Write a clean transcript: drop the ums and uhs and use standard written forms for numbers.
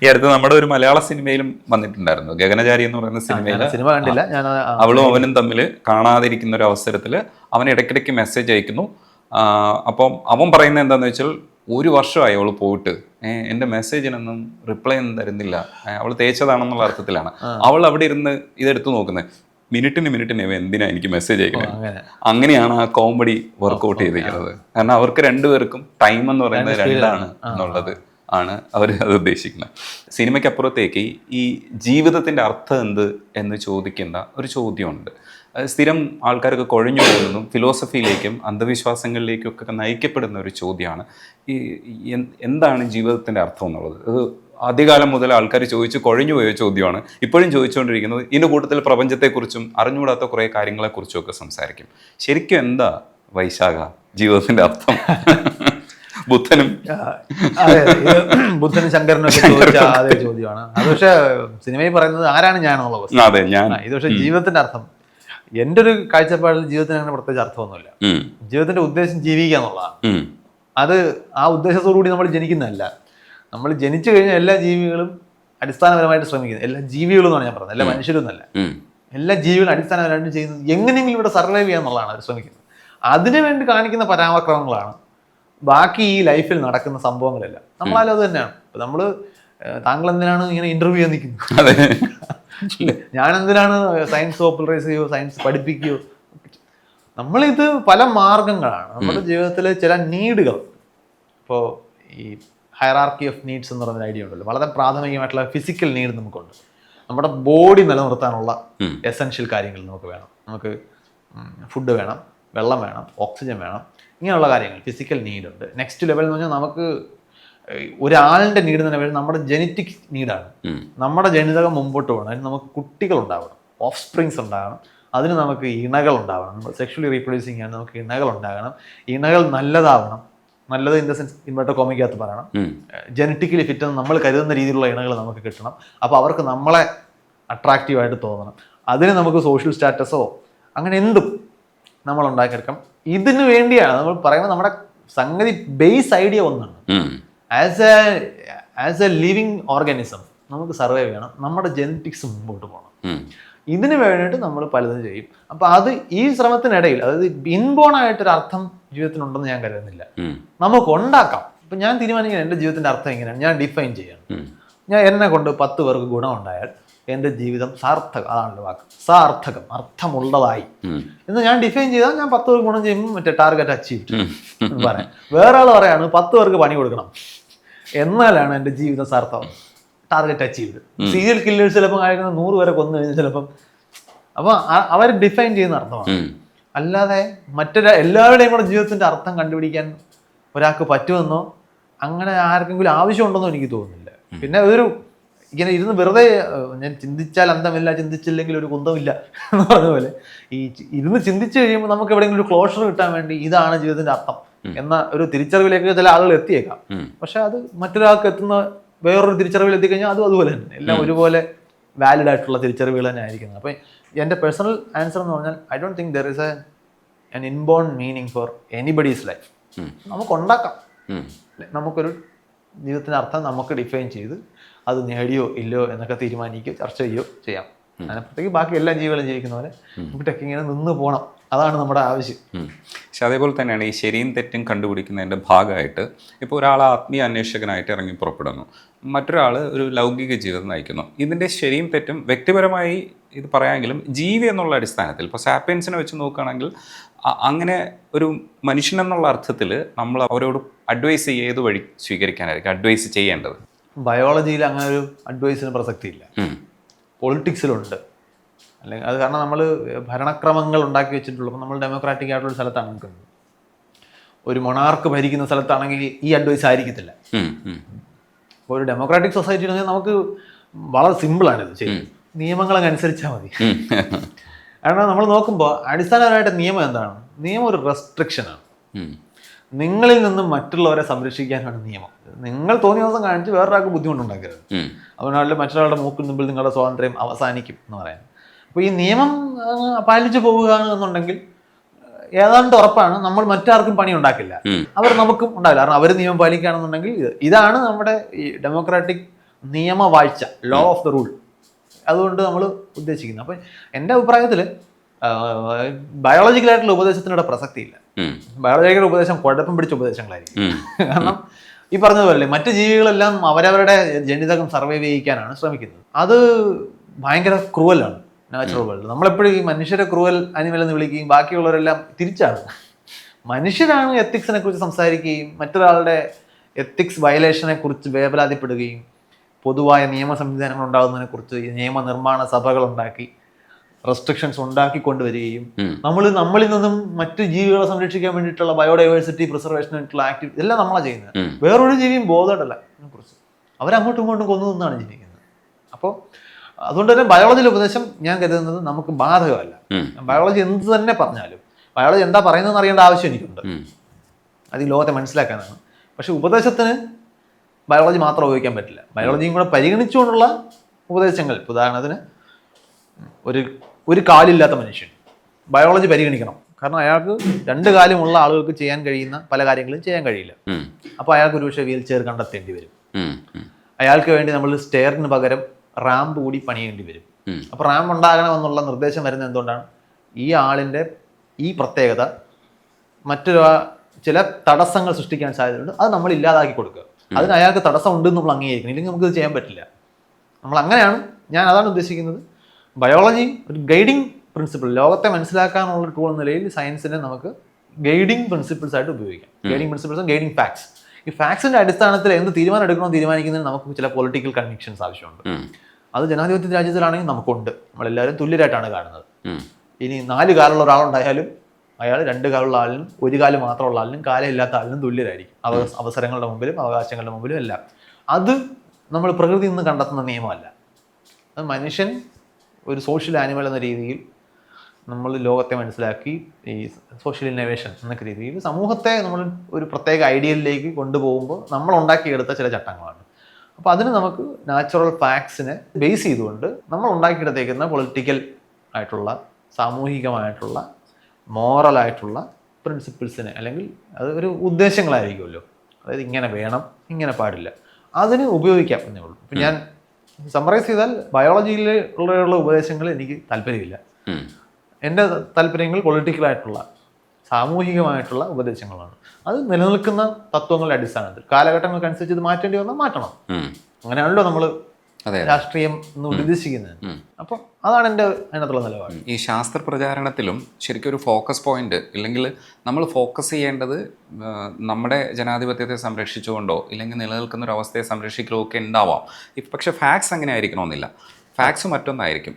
ഈ അടുത്ത് നമ്മുടെ ഒരു മലയാള സിനിമയിലും വന്നിട്ടുണ്ടായിരുന്നു, ഗഗനചാരി എന്ന് പറയുന്ന സിനിമ കണ്ടില്ല ഞാൻ. അവളും അവനും തമ്മിൽ കാണാതിരിക്കുന്ന ഒരു അവസരത്തിൽ അവൻ ഇടയ്ക്കിടയ്ക്ക് മെസ്സേജ് അയക്കുന്നു. അപ്പം അവൻ പറയുന്നത് എന്താണെന്ന് വെച്ചാൽ, 1 വർഷമായി അവൾ പോയിട്ട് എൻ്റെ മെസ്സേജിനൊന്നും റിപ്ലൈ ഒന്നും തരുന്നില്ല, അവൾ തേച്ചതാണെന്നുള്ള അർത്ഥത്തിലാണ്. അവൾ അവിടെ ഇരുന്ന് ഇതെടുത്ത് നോക്കുന്നത്, മിനിറ്റിന് എന്തിനാ എനിക്ക് മെസ്സേജ് അയക്കണേ. അങ്ങനെയാണ് ആ കോമഡി വർക്ക്ഔട്ട് ചെയ്തിരിക്കുന്നത്. കാരണം അവർക്ക് രണ്ടുപേർക്കും ടൈം എന്ന് പറയുന്നത് 2 എന്നുള്ളത് ആണ് അവർ അത് ഉദ്ദേശിക്കുന്നത്. സിനിമയ്ക്കപ്പുറത്തേക്ക് ഈ ജീവിതത്തിൻ്റെ അർത്ഥം എന്ത് എന്ന് ചോദിക്കുന്ന ഒരു ചോദ്യമുണ്ട്. സ്ഥിരം ആൾക്കാരൊക്കെ കുഴഞ്ഞു പോകുന്നതും ഫിലോസഫിയിലേക്കും അന്ധവിശ്വാസങ്ങളിലേക്കും ഒക്കെ നയിക്കപ്പെടുന്ന ഒരു ചോദ്യമാണ് ഈ എന്താണ് ജീവിതത്തിൻ്റെ അർത്ഥം എന്നുള്ളത്. അത് ആദ്യകാലം മുതൽ ആൾക്കാർ ചോദിച്ച് കുഴഞ്ഞു പോയ ചോദ്യമാണ്, ഇപ്പോഴും ചോദിച്ചുകൊണ്ടിരിക്കുന്നത്. ഇതിൻ്റെ കൂട്ടത്തിൽ പ്രപഞ്ചത്തെക്കുറിച്ചും അറിഞ്ഞുകൂടാത്ത കുറേ കാര്യങ്ങളെക്കുറിച്ചും ഒക്കെ സംസാരിക്കും. ശരിക്കും എന്താ വൈശാഖ ജീവിതത്തിൻ്റെ അർത്ഥം? ബുദ്ധനും ശങ്കരനും ഒക്കെ ചോദിച്ച അതേ ചോദ്യമാണ് അത്. പക്ഷെ സിനിമയിൽ പറയുന്നത് ആരാണ് ഞാനെന്നുള്ള പ്രശ്നം. അതെ, ഞാൻ. ഇത് പക്ഷെ ജീവിതത്തിന്റെ അർത്ഥം, എൻ്റെ ഒരു കാഴ്ചപ്പാടിൽ ജീവിതത്തിന് അങ്ങനെ പ്രത്യേകിച്ച് അർത്ഥമൊന്നുമില്ല. ജീവിതത്തിന്റെ ഉദ്ദേശം ജീവിക്കുക എന്നുള്ളതാണ്. അത് ആ ഉദ്ദേശത്തോടു കൂടി നമ്മൾ ജനിക്കുന്നതല്ല. നമ്മൾ ജനിച്ചു കഴിഞ്ഞാൽ എല്ലാ ജീവികളും അടിസ്ഥാനപരമായിട്ട് ശ്രമിക്കുന്നത്, എല്ലാ ജീവികളും എന്നാണ് ഞാൻ പറഞ്ഞത്, എല്ലാ മനുഷ്യരും എന്നല്ല, എല്ലാ ജീവികളും അടിസ്ഥാനപരമായിട്ട് ചെയ്യുന്നത് എങ്ങനെയെങ്കിലും ഇവിടെ സർവൈവ് ചെയ്യുക എന്നുള്ളതാണ് അവർ ശ്രമിക്കുന്നത്. അതിനുവേണ്ടി കാണിക്കുന്ന പരാക്രമങ്ങളാണ് ബാക്കി ഈ ലൈഫിൽ നടക്കുന്ന സംഭവങ്ങളെല്ലാം. നമ്മളാലും അത് തന്നെയാണ്. ഇപ്പം നമ്മൾ താങ്കൾ എന്തിനാണ് ഇങ്ങനെ ഇന്റർവ്യൂ ചെയ്യാൻ നിൽക്കുന്നത്, ഞാൻ എന്തിനാണ് സയൻസ് പോപ്പുലറൈസ് ചെയ്യുകയോ സയൻസ് പഠിപ്പിക്കുകയോ. നമ്മളിത് പല മാർഗങ്ങളാണ് നമ്മുടെ ജീവിതത്തിലെ ചില നീഡുകൾ. ഇപ്പോൾ ഈ ഹയറാർക്കി ഓഫ് നീഡ്സ് എന്ന് പറയുന്ന ഐഡിയ ഉണ്ടല്ലോ, വളരെ പ്രാഥമികമായിട്ടുള്ള ഫിസിക്കൽ നീഡ് നമുക്കുണ്ട്. നമ്മുടെ ബോഡി നിലനിർത്താനുള്ള എസെൻഷ്യൽ കാര്യങ്ങൾ നമുക്ക് വേണം. നമുക്ക് ഫുഡ് വേണം, വെള്ളം വേണം, ഓക്സിജൻ വേണം, ഇങ്ങനെയുള്ള കാര്യങ്ങൾ ഫിസിക്കൽ നീഡുണ്ട്. നെക്സ്റ്റ് ലെവൽ എന്ന് പറഞ്ഞാൽ നമുക്ക് ഒരാളിൻ്റെ നീഡ് തന്നെ വരും, നമ്മുടെ ജെനറ്റിക് നീഡാണ്. നമ്മുടെ ജനിതകം മുമ്പോട്ട് പോകണം, അതിന് നമുക്ക് കുട്ടികൾ ഉണ്ടാവണം, ഓഫ് സ്പ്രിങ്സ് ഉണ്ടാകണം, അതിന് നമുക്ക് ഇണകൾ ഉണ്ടാവണം. നമ്മൾ സെക്ഷലി റീപ്രൊഡ്യൂസിങ് ആണ്, നമുക്ക് ഇണകൾ ഉണ്ടാകണം, ഇണകൾ നല്ലതാവണം. നല്ലത് ഇൻ ദ സെൻസ് ഇൻവെർട്ടർ കോമിക്കകത്ത് പറയണം, ജനറ്റിക്കലി ഫിറ്റ് എന്ന് നമ്മൾ കരുതുന്ന രീതിയിലുള്ള ഇണകൾ നമുക്ക് കിട്ടണം. അപ്പോൾ അവർക്ക് നമ്മളെ അട്രാക്റ്റീവായിട്ട് തോന്നണം. അതിന് നമുക്ക് സോഷ്യൽ സ്റ്റാറ്റസോ അങ്ങനെ എന്തും നമ്മൾ ഉണ്ടാക്കിയെടുക്കാം. ഇതിനു വേണ്ടിയാണ് നമ്മൾ പറയുന്നത്. നമ്മുടെ സംഗതി ബേസ് ഐഡിയ ഒന്നാണ്, ആസ് എ ലിവിങ് ഓർഗാനിസം നമുക്ക് സർവൈവ് ചെയ്യണം, നമ്മുടെ ജെനറ്റിക്സ് മുമ്പോട്ട് പോകണം. ഇതിന് വേണ്ടിയിട്ട് നമ്മൾ പലതും ചെയ്യും. അപ്പം അത് ഈ ശ്രമത്തിനിടയിൽ, അതായത് ഇൻബോൺ ആയിട്ടൊരു അർത്ഥം ജീവിതത്തിനുണ്ടെന്ന് ഞാൻ കരുതുന്നില്ല, നമുക്ക് ഉണ്ടാക്കാം. ഇപ്പം ഞാൻ തീരുമാനിക്കുന്നത് എൻ്റെ ജീവിതത്തിൻ്റെ അർത്ഥം എങ്ങനെയാണ് ഞാൻ ഡിഫൈൻ ചെയ്യണം. ഞാൻ എന്നെ കൊണ്ട് 10 പേർക്ക് ഗുണമുണ്ടായാൽ എൻ്റെ ജീവിതം സാർത്ഥകം, അതാണല്ലോ വാക്ക്, സാർത്ഥകം, അർത്ഥമുള്ളതായി എന്ന് ഞാൻ ഡിഫൈൻ ചെയ്താൽ ഞാൻ 10 പേർക്ക് ഗുണം ചെയ്യുമ്പോൾ മറ്റേ ടാർഗറ്റ് അച്ചീവ്ഡ് എന്ന് പറയാം. വേറെ ആൾ പറയാണ് 10 പേർക്ക് പണി കൊടുക്കണം എന്നാലാണ് എൻ്റെ ജീവിതം സാർത്ഥകം, ടാർഗറ്റ് അച്ചീവ്ഡ്. സീരിയൽ കില്ലേഴ്സ് ചിലപ്പോൾ കഴിക്കുന്ന 100 പേരെ കൊന്നു കഴിഞ്ഞാൽ ചിലപ്പം, അപ്പോൾ അവർ ഡിഫൈൻ ചെയ്യുന്ന അർത്ഥമാണ്. അല്ലാതെ എല്ലാവരുടെയും കൂടെ ജീവിതത്തിൻ്റെ അർത്ഥം കണ്ടുപിടിക്കാൻ ഒരാൾക്ക് പറ്റുമെന്നോ അങ്ങനെ ആർക്കെങ്കിലും ആവശ്യമുണ്ടെന്നോ എനിക്ക് തോന്നുന്നില്ല. പിന്നെ ഒരു ഇങ്ങനെ ഇരുന്ന് വെറുതെ ഞാൻ ചിന്തിച്ചാൽ അന്തമില്ല, ചിന്തിച്ചില്ലെങ്കിൽ ഒരു കുന്തമില്ല എന്ന് പറഞ്ഞ പോലെ ഈ ഇരുന്ന് ചിന്തിച്ചു കഴിയുമ്പോൾ നമുക്ക് എവിടെയെങ്കിലും ഒരു ക്ലോഷർ കിട്ടാൻ വേണ്ടി ഇതാണ് ജീവിതത്തിന്റെ അർത്ഥം എന്ന ഒരു തിരിച്ചറിവിലേക്ക് ചില ആളുകൾ എത്തിയേക്കാം. പക്ഷെ അത് മറ്റൊരാൾക്ക് എത്തുന്ന വേറൊരു തിരിച്ചറിവിൽ എത്തിക്കഴിഞ്ഞാൽ അതും അതുപോലെ തന്നെ എല്ലാം ഒരുപോലെ വാലിഡ് ആയിട്ടുള്ള തിരിച്ചറിവുകൾ തന്നെ ആയിരിക്കുന്നത്. അപ്പം എൻ്റെ പേഴ്സണൽ ആൻസർ എന്ന് പറഞ്ഞാൽ I don't think there is an inborn meaning for anybody's life. നമുക്ക് ഉണ്ടാക്കാം, നമുക്കൊരു ജീവിതത്തിൻ്റെ അർത്ഥം നമുക്ക് ഡിഫൈൻ ചെയ്ത് അത് നേടിയോ ഇല്ലയോ എന്നൊക്കെ തീരുമാനിക്കുകയോ ചർച്ച ചെയ്യുകയോ ചെയ്യാം. അതിനപ്പുറത്തേക്ക് ബാക്കി എല്ലാ ജീവികളും ജീവിക്കുന്ന പോലെ നമുക്കൊക്കെ ഇങ്ങനെ നിന്ന് പോകണം, അതാണ് നമ്മുടെ ആവശ്യം. പക്ഷെ അതേപോലെ തന്നെയാണ് ഈ ശരിയും തെറ്റും കണ്ടുപിടിക്കുന്നതിൻ്റെ ഭാഗമായിട്ട് ഇപ്പോൾ ഒരാൾ ആത്മീയ അന്വേഷകനായിട്ട് ഇറങ്ങി പുറപ്പെടുന്നു, മറ്റൊരാൾ ഒരു ലൗകിക ജീവിതം നയിക്കുന്നു. ഇതിൻ്റെ ശരിയും തെറ്റും വ്യക്തിപരമായി ഇത് പറയാമെങ്കിലും ജീവി എന്നുള്ള അടിസ്ഥാനത്തിൽ ഇപ്പോൾ സാപ്പിയൻസിനെ വെച്ച് നോക്കുകയാണെങ്കിൽ അങ്ങനെ ഒരു മനുഷ്യനെന്നുള്ള അർത്ഥത്തിൽ നമ്മൾ അവരോട് അഡ്വൈസ് ഏത് വഴി സ്വീകരിക്കാനായിരിക്കും അഡ്വൈസ് ചെയ്യേണ്ടത്? ബയോളജിയിൽ അങ്ങനെ ഒരു അഡ്വൈസിന് പ്രസക്തിയില്ല, പൊളിറ്റിക്സിലുണ്ട്. അല്ലെങ്കിൽ അത് കാരണം നമ്മൾ ഭരണക്രമങ്ങൾ ഉണ്ടാക്കി വെച്ചിട്ടുള്ളൂ. അപ്പോൾ നമ്മൾ ഡെമോക്രാറ്റിക് ആയിട്ടുള്ള സ്ഥലത്താണ് നിൽക്കുന്നത്. ഒരു മൊണാർക്ക് ഭരിക്കുന്ന സ്ഥലത്താണെങ്കിൽ ഈ അഡ്വൈസ് ആയിരിക്കത്തില്ല. അപ്പോൾ ഒരു ഡെമോക്രാറ്റിക് സൊസൈറ്റി നമുക്ക് വളരെ സിമ്പിളാണിത് ചെയ്യും, നിയമങ്ങളങ്ങ് അനുസരിച്ചാൽ മതി. കാരണം നമ്മൾ നോക്കുമ്പോൾ അടിസ്ഥാനപരമായിട്ട് നിയമം എന്താണ്? നിയമം ഒരു റെസ്ട്രിക്ഷനാണ്. നിങ്ങളിൽ നിന്നും മറ്റുള്ളവരെ സംരക്ഷിക്കാനാണ് നിയമം. നിങ്ങൾ തോന്നിയ ദിവസം കാണിച്ച് വേറൊരാൾക്ക് ബുദ്ധിമുട്ടുണ്ടാക്കരുത്, അതുകൊണ്ടല്ല മറ്റൊരാളുടെ മൂക്കിന് മുമ്പിൽ നിങ്ങളുടെ സ്വാതന്ത്ര്യം അവസാനിക്കും എന്ന് പറയാൻ. അപ്പോൾ ഈ നിയമം പാലിച്ചു പോവുക എന്നുണ്ടെങ്കിൽ ഏതാണ്ട് ഉറപ്പാണ് നമ്മൾ മറ്റാർക്കും പണി ഉണ്ടാക്കില്ല, അവർ നമുക്കും ഉണ്ടാവില്ല. കാരണം അവർ നിയമം പാലിക്കുകയാണെന്നുണ്ടെങ്കിൽ ഇതാണ് നമ്മുടെ ഈ ഡെമോക്രാറ്റിക് നിയമവാഴ്ച, ലോ ഓഫ് ദ റൂൾ, അതുകൊണ്ട് നമ്മൾ ഉദ്ദേശിക്കുന്നത്. അപ്പം എൻ്റെ അഭിപ്രായത്തിൽ ബയോളജിക്കലായിട്ടുള്ള ഉപദേശത്തിനോട് പ്രസക്തിയില്ല. ബയോളജിക്കൽ ഉപദേശം കുഴപ്പം പിടിച്ച ഉപദേശങ്ങളായിരിക്കും. കാരണം ഈ പറഞ്ഞതുപോലെ മറ്റു ജീവികളെല്ലാം അവരവരുടെ ജനിതകം സർവൈവ് ചെയ്യിക്കാനാണ് ശ്രമിക്കുന്നത്. അത് ഭയങ്കര ക്രൂവലാണ് നാച്ചുറൽ വേൾഡ്. നമ്മളെപ്പോഴും ഈ മനുഷ്യരെ ക്രൂവൽ അനിമൽ എന്ന് വിളിക്കുകയും ബാക്കിയുള്ളവരെല്ലാം തിരിച്ചാണ്. മനുഷ്യരാണ് എത്തിക്സിനെ കുറിച്ച് സംസാരിക്കുകയും മറ്റൊരാളുടെ എത്തിക്സ് വയലേഷനെ കുറിച്ച് വേവലാതിപ്പെടുകയും പൊതുവായ നിയമ സംവിധാനങ്ങൾ ഉണ്ടാകുന്നതിനെ കുറിച്ച് നിയമനിർമ്മാണ സഭകൾ ഉണ്ടാക്കി റെസ്ട്രിക്ഷൻസ് ഉണ്ടാക്കി കൊണ്ടുവരികയും നമ്മളിൽ നിന്നും മറ്റു ജീവികളെ സംരക്ഷിക്കാൻ വേണ്ടിയിട്ടുള്ള ബയോഡൈവേഴ്സിറ്റി പ്രിസർവേഷൻ ആയിട്ടുള്ള ആക്ടിവിറ്റി എല്ലാം നമ്മളാണ് ചെയ്യുന്നത്. വേറൊരു ജീവിയും ബോധമല്ല ഇതിനെക്കുറിച്ച്. അവരങ്ങോട്ടും ഇങ്ങോട്ടും കൊന്നു നിന്നാണ് ജീവിക്കുന്നത്. അപ്പോൾ അതുകൊണ്ട് തന്നെ ബയോളജിയിലെ ഉപദേശം ഞാൻ കരുതുന്നത് നമുക്ക് ബാധകമല്ല. ബയോളജി എന്ത് തന്നെ പറഞ്ഞാലും ബയോളജി എന്താ പറയുന്നതെന്ന് അറിയേണ്ട ആവശ്യം എനിക്കുണ്ട്. അത് ഈ ലോകത്തെ മനസ്സിലാക്കാനാണ്. പക്ഷെ ഉപദേശത്തിന് ബയോളജി മാത്രം ഉപയോഗിക്കാൻ പറ്റില്ല. ബയോളജിയും കൂടെ പരിഗണിച്ചുകൊണ്ടുള്ള ഉപദേശങ്ങൾ, ഉദാഹരണത്തിന് ഒരു കാലില്ലാത്ത മനുഷ്യൻ, ബയോളജി പരിഗണിക്കണം. കാരണം അയാൾക്ക് 2 കാലുമുള്ള ആളുകൾക്ക് ചെയ്യാൻ കഴിയുന്ന പല കാര്യങ്ങളും ചെയ്യാൻ കഴിയില്ല. അപ്പോൾ അയാൾക്ക് ഒരു പക്ഷേ വീൽ ചെയർ കണ്ടെത്തേണ്ടി വരും. അയാൾക്ക് വേണ്ടി നമ്മൾ സ്റ്റെയറിന് പകരം റാമ്പ് കൂടി പണിയേണ്ടി വരും. അപ്പോൾ റാമ്പ് ഉണ്ടാകണമെന്നുള്ള നിർദ്ദേശം വരുന്നത് എന്തുകൊണ്ടാണ്? ഈ ആളിൻ്റെ ഈ പ്രത്യേകത മറ്റൊരു ചില തടസ്സങ്ങൾ സൃഷ്ടിക്കാൻ സാധ്യതയുണ്ട്. അത് നമ്മൾ ഇല്ലാതാക്കി കൊടുക്കുക. അതിന് അയാൾക്ക് തടസ്സം ഉണ്ടെന്ന് നമ്മൾ അംഗീകരിക്കണം. ഇല്ലെങ്കിൽ നമുക്കിത് ചെയ്യാൻ പറ്റില്ല. നമ്മൾ അങ്ങനെയാണ്, ഞാൻ അതാണ് ഉദ്ദേശിക്കുന്നത്. ബയോളജി ഒരു ഗൈഡിങ് പ്രിൻസിപ്പിൾ, ലോകത്തെ മനസ്സിലാക്കാനുള്ള ടൂൾ എന്ന നിലയിൽ സയൻസിനെ നമുക്ക് ഗൈഡിങ് പ്രിൻസിപ്പിൾസ് ആയിട്ട് ഉപയോഗിക്കാം. ഗൈഡിങ് പ്രിൻസിപ്പിൾസും ഗൈഡിങ് ഫാക്ട്സ്. ഈ ഫാക്ട്സിന്റെ അടിസ്ഥാനത്തിൽ എന്ത് തീരുമാനം എടുക്കണമെന്ന് തീരുമാനിക്കുന്നതിന് നമുക്ക് ചില പൊളിറ്റിക്കൽ കൺവിക്ഷൻസ് ആവശ്യമുണ്ട്. അത് ജനാധിപത്യ രാജ്യത്തിലാണെങ്കിൽ നമുക്കുണ്ട്. നമ്മളെല്ലാവരും തുല്യരായിട്ടാണ് കാണുന്നത്. ഇനി 4 കാലുള്ള ഒരാളുണ്ടായാലും അയാൾ 2 കാലുള്ള ആളിനും 1 കാല് മാത്രമുള്ള ആളിനും കാലമില്ലാത്ത ആളിനും തുല്യരായിരിക്കും. അവസരങ്ങളുടെ മുമ്പിലും അവകാശങ്ങളുടെ മുമ്പിലും എല്ലാം. അത് നമ്മൾ പ്രകൃതിയിൽ നിന്ന് കണ്ടെത്തുന്ന നിയമമല്ല. അത് മനുഷ്യൻ ഒരു സോഷ്യൽ ആനിമൽ എന്ന രീതിയിൽ നമ്മൾ ലോകത്തെ മനസ്സിലാക്കി ഈ സോഷ്യൽ ഇന്നോവേഷൻ എന്നൊക്കെ രീതിയിൽ സമൂഹത്തെ നമ്മൾ ഒരു പ്രത്യേക ഐഡിയലിലേക്ക് കൊണ്ടുപോകുമ്പോൾ നമ്മൾ ഉണ്ടാക്കിയെടുത്ത ചില ചട്ടങ്ങളാണ്. അപ്പോൾ അതിന് നമുക്ക് നാച്ചുറൽ ഫാക്ട്സിനെ ബേസ് ചെയ്തുകൊണ്ട് നമ്മൾ ഉണ്ടാക്കിയെടുത്തേക്കുന്ന പൊളിറ്റിക്കൽ ആയിട്ടുള്ള, സാമൂഹികമായിട്ടുള്ള, മോറലായിട്ടുള്ള പ്രിൻസിപ്പിൾസിനെ, അല്ലെങ്കിൽ അത് ഒരു ഉദ്ദേശങ്ങളായിരിക്കുമല്ലോ. അതായത് ഇങ്ങനെ വേണം, ഇങ്ങനെ പാടില്ല, അതിന് ഉപയോഗിക്കാം എന്നേ ഉള്ളൂ. ഇപ്പം ഞാൻ സമ്മറൈസ് ചെയ്താൽ ബയോളജിയിലുള്ള ഉപദേശങ്ങൾ എനിക്ക് താല്പര്യമില്ല. എൻ്റെ താല്പര്യങ്ങൾ പൊളിറ്റിക്കലായിട്ടുള്ള, സാമൂഹികമായിട്ടുള്ള ഉപദേശങ്ങളാണ്. അത് നിലനിൽക്കുന്ന തത്വങ്ങളുടെ അടിസ്ഥാനത്തിൽ കാലഘട്ടങ്ങൾക്കനുസരിച്ച് ഇത് മാറ്റേണ്ടി വന്നാൽ മാറ്റണം. അങ്ങനെയാണല്ലോ നമ്മൾ രാഷ്ട്രീയം എന്ന് ഉദ്ദേശിക്കുന്നത്. അപ്പം അതാണ് എൻ്റെ അതിനകത്തുള്ള നിലപാട്. ഈ ശാസ്ത്ര പ്രചാരണത്തിലും ശരിക്കും ഒരു ഫോക്കസ് പോയിന്റ്, ഇല്ലെങ്കിൽ നമ്മൾ ഫോക്കസ് ചെയ്യേണ്ടത് നമ്മുടെ ജനാധിപത്യത്തെ സംരക്ഷിച്ചുകൊണ്ടോ ഇല്ലെങ്കിൽ നിലനിൽക്കുന്ന ഒരു അവസ്ഥയെ സംരക്ഷിക്കലോ ഒക്കെ ഉണ്ടാവാം. പക്ഷെ ഫാക്ട്സ് അങ്ങനെ ആയിരിക്കണമെന്നില്ല. ഫാക്ട്സ് മറ്റൊന്നായിരിക്കും.